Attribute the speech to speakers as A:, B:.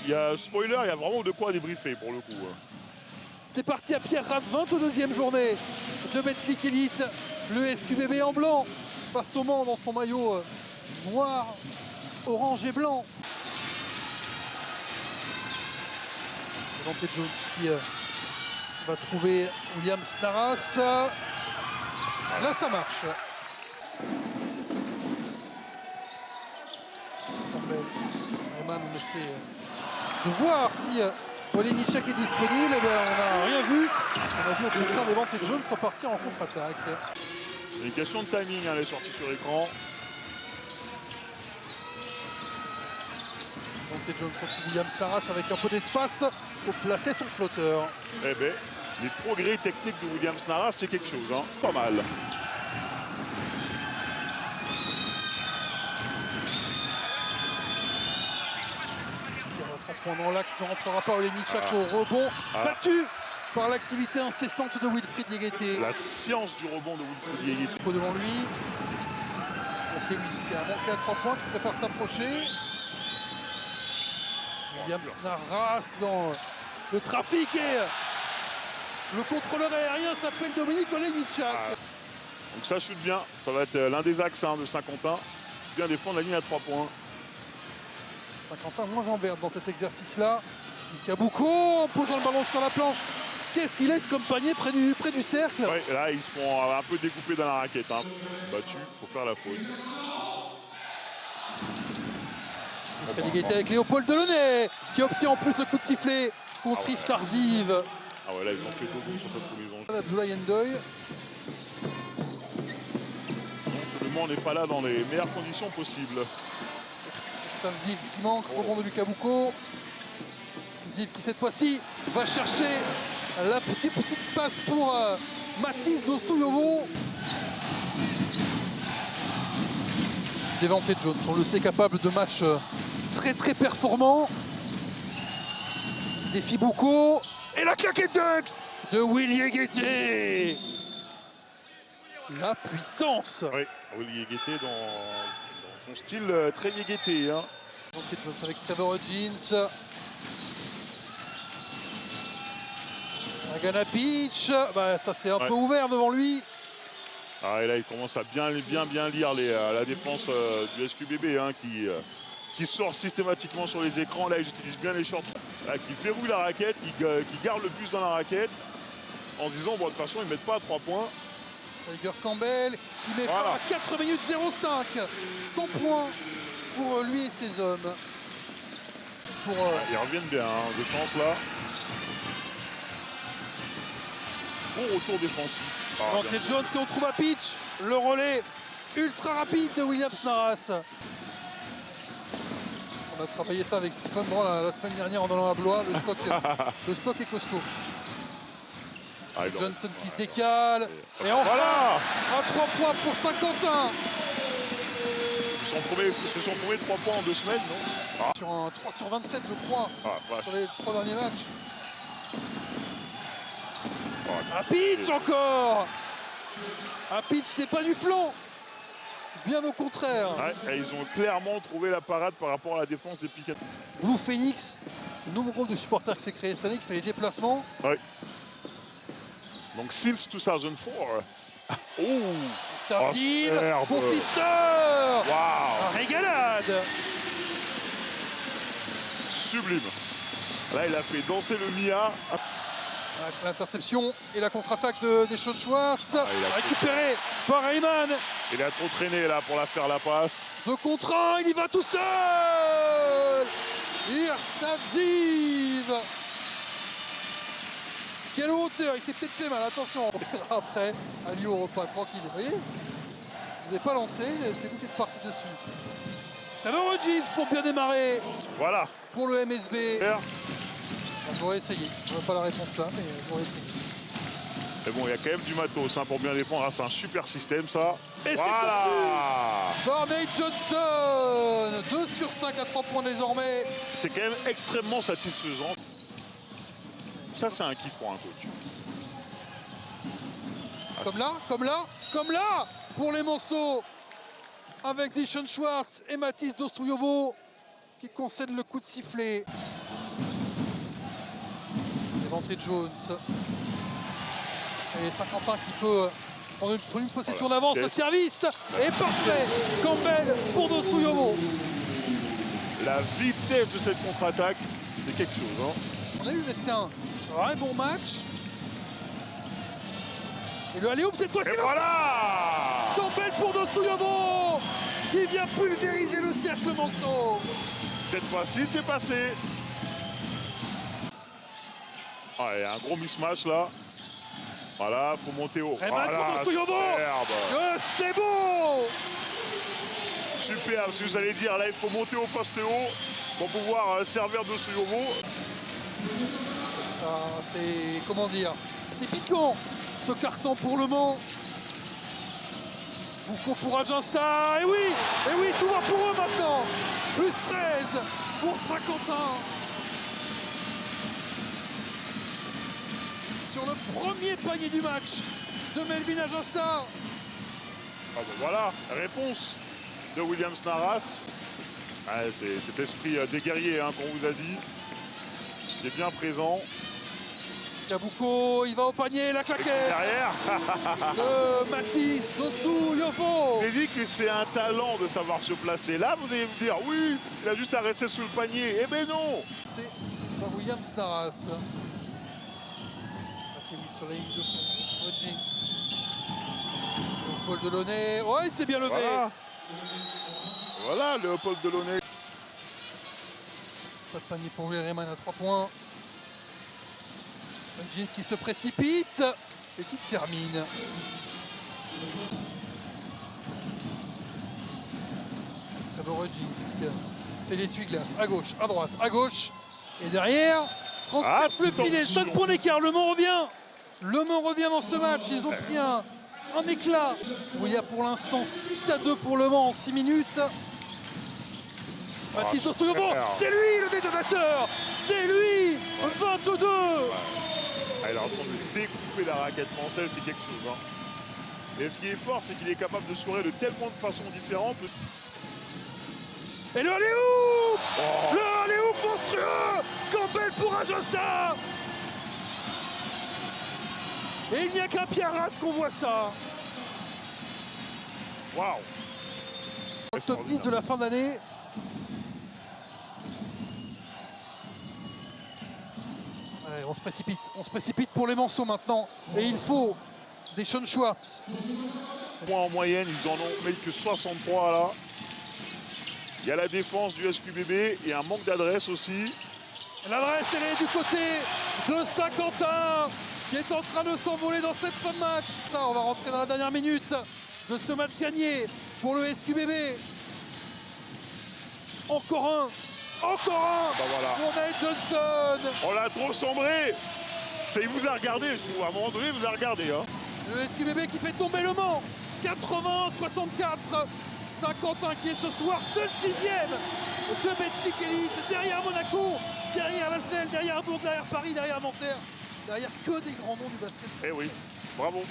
A: il y a spoiler, il y a vraiment de quoi débriefer pour le coup.
B: C'est parti à Pierre Radevin, 22e journée de Betclic Elite. Le SQBB en blanc face au Mans dans son maillot noir, orange et blanc. Devante Jones qui va trouver Williams Naras. Là, ça marche. Ayman, on essaie de voir si Olejniczak est disponible. Eh bien, on n'a rien vu. On a vu au contraire Devante Jones repartir en contre-attaque.
A: C'est une question de timing, hein, les sorties sur écran.
B: Devante Jones retrouve Williams Naras avec un peu d'espace pour placer son flotteur.
A: Eh bien, les progrès techniques de Williams Naras, c'est quelque chose, hein. Pas mal.
B: Pendant l'axe ne rentrera pas Olejniczak au rebond. Battu par l'activité incessante de Wilfried Diégueté.
A: La science du rebond de Wilfried Diégueté.
B: Devant lui. Lewis qui a manqué à 3 points, qui préfère s'approcher. Williams Naras dans le trafic et le contrôleur aérien s'appelle Dominique Olejniczak.
A: Donc ça chute bien. Ça va être l'un des axes de Saint-Quentin. Bien défendre la ligne à 3 points.
B: Saint-Quentin moins en verte dans cet exercice-là. Kabuko en posant le ballon sur la planche. Qu'est-ce qu'il laisse comme panier près du cercle?
A: Ouais, là, ils se font un peu découper dans la raquette. Hein. Battu, il faut faire la faute.
B: Égalité avec Léopold Delaunay qui obtient en plus le coup de sifflet contre Yves Tarziv.
A: Ah ouais, là, ils ont fait beaucoup sur cette combinaison.
B: Abdoulaye Ndoye.
A: Le Mans n'est pas là dans les meilleures conditions possibles.
B: Ziv qui manque, rebond de Lucas Boucaud. Ziv qui cette fois-ci va chercher la petite passe pour Mathis Dossouyovo. Devante Jones, on le sait, capable de matchs très performants. Défi Boucaud. Et la claquette dunk de Willy Diégueté. La puissance.
A: Oui, Willy Diégueté dans son style très Diégueté. Hein.
B: Avec Trevor Jeans. Agana Pitch. Bah, ça c'est un peu ouvert devant lui.
A: Ah, et là, il commence à bien lire la défense du SQBB hein, qui sort systématiquement sur les écrans. Là, ils utilisent bien les shorts. Là, qui verrouille la raquette, qui garde le bus dans la raquette en se disant, bon, de toute façon, ils ne mettent pas à 3 points.
B: Tiger Campbell qui met fin à 4 minutes 05. 100 points pour lui et ses hommes.
A: Ils reviennent bien, hein, défense là. Bon retour défensif.
B: Devante Jones, et on trouve à pitch le relais ultra rapide de Williams Naras. On a travaillé ça avec Stephen Brun la semaine dernière en allant à Blois. Le stock est costaud. Johnson qui se décale. Et enfin, à 3 points pour Saint-Quentin.
A: C'est son premier 3 points en 2 semaines, non?
B: Sur un 3 sur 27, je crois, sur les 3 derniers matchs. À pitch encore. À pitch, c'est pas du flanc. Bien au contraire.
A: Ouais, ils ont clairement trouvé la parade par rapport à la défense des Piquet.
B: Blue Phoenix, le nouveau groupe de supporters qui s'est créé cette année, qui fait les déplacements.
A: Ouais. Donc, since 2004. Oh,
B: Tardive pour Pfister.
A: Wow.
B: Régalade.
A: Sublime. Là, il a fait danser le Mia.
B: L'interception et la contre-attaque de Sean Schwartz. Récupéré par Ayman.
A: Il a trop traîné là pour la faire la passe.
B: 2 contre 1, il y va tout seul. Tarziv. Quelle hauteur, il s'est peut-être fait mal, attention, on verra après. Ali au repas, tranquille, vous voyez. Vous n'avez pas lancé, c'est vous qui êtes parti dessus. Trevor Jeans pour bien démarrer.
A: Voilà.
B: Pour le MSB. J'aurais essayé, je n'aurais pas la réponse là, mais j'aurais essayé.
A: Mais bon, il y a quand même du matos hein, pour bien défendre. Ah, c'est un super système ça.
B: Et voilà par Nate Johnson. 2 sur 5 à 3 points désormais.
A: C'est quand même extrêmement satisfaisant. Ça, c'est un kiff pour un coach.
B: Comme là, pour les Monceaux, avec Dishon Schwartz et Mathis Dossouyovo qui concèdent le coup de sifflet. Devante Jones. Et Saint-Quentin qui peut prendre une possession d'avance. Le service est parfait. Campbell pour Dostoyovo.
A: La vitesse de cette contre-attaque, c'est quelque chose. Hein.
B: On a eu un vrai bon match. Et le alley-oop cette fois-ci.
A: Et voilà!
B: Campbell pour Dostoyovo qui vient pulvériser le cercle Manceau.
A: Cette fois-ci, c'est passé. Ah, il y a un gros mismatch là. Voilà, faut monter haut. Voilà,
B: c'est beau!
A: Superbe, si vous allez dire, là il faut monter au poste haut pour pouvoir servir Dostoyovo.
B: Ça, c'est, comment dire, c'est piquant ce carton pour Le Mans. Beaucoup pour Aginsa, et oui, tout va pour eux maintenant. Plus 13 pour Saint-Quentin. Sur le premier panier du match de Melvin Aginsa.
A: Ah ben voilà, réponse de Williams Narras. Ah, c'est cet esprit des guerriers hein, qu'on vous a dit, qui est bien présent.
B: Kabouko, il va au panier, la claquette
A: derrière
B: de Mathis Dostoyovo.
A: J'ai dit que c'est un talent de savoir se placer. Là, vous allez me dire, oui, il a juste à rester sous le panier. Eh ben non.
B: C'est Williams Narras. Sur la ligne de fond, Rodgins. Paul Delaunay, ouais, il s'est bien levé.
A: Voilà Léopold Delaunay.
B: Pas de panier pour lui, Rayman à 3 points. Rodgins qui se précipite et qui termine. Très beau Rodgins qui fait l'essuie-glace à gauche, à droite, à gauche. Et derrière, transpasse le filet, 5 points d'écart, Le Mans revient. Le Mans revient dans ce match, ils ont pris un éclat où il y a pour l'instant 6-2 pour Le Mans en 6 minutes. Mathis Dostoyovo, c'est lui le détonateur, c'est lui, 22.
A: Il est en train de découper la raquette Mancel, c'est quelque chose. Hein. Et ce qui est fort, c'est qu'il est capable de sourire de tellement de façons différentes.
B: Et le alley-oop, le alley-oop monstrueux, Campbell pour Aginsa. Et il n'y a qu'un Pierrat qu'on voit ça.
A: Waouh!
B: Au top 10 de la fin d'année. On se précipite pour les Manceaux maintenant. Et il faut des Sean Schwartz.
A: En moyenne, ils en ont mis que 63 là. Il y a la défense du SQBB et un manque d'adresse aussi.
B: L'adresse, elle est du côté de Saint-Quentin, qui est en train de s'envoler dans cette fin de match. Ça, on va rentrer dans la dernière minute de ce match gagné pour le SQBB. Encore un. Bah
A: voilà.
B: Pour Nate Johnson.
A: On l'a trop sombré. Il vous a regardé, je trouve. À un moment donné, il vous a regardé. Hein.
B: Le SQBB qui fait tomber Le Mans. 80-64. Saint-Quentin qui est ce soir seul 6e de Betclic Elite. Derrière Monaco, derrière Lasvel, derrière Bourg, derrière Paris, derrière Nanterre. Derrière que des grands noms du basket.
A: Eh oui, bravo.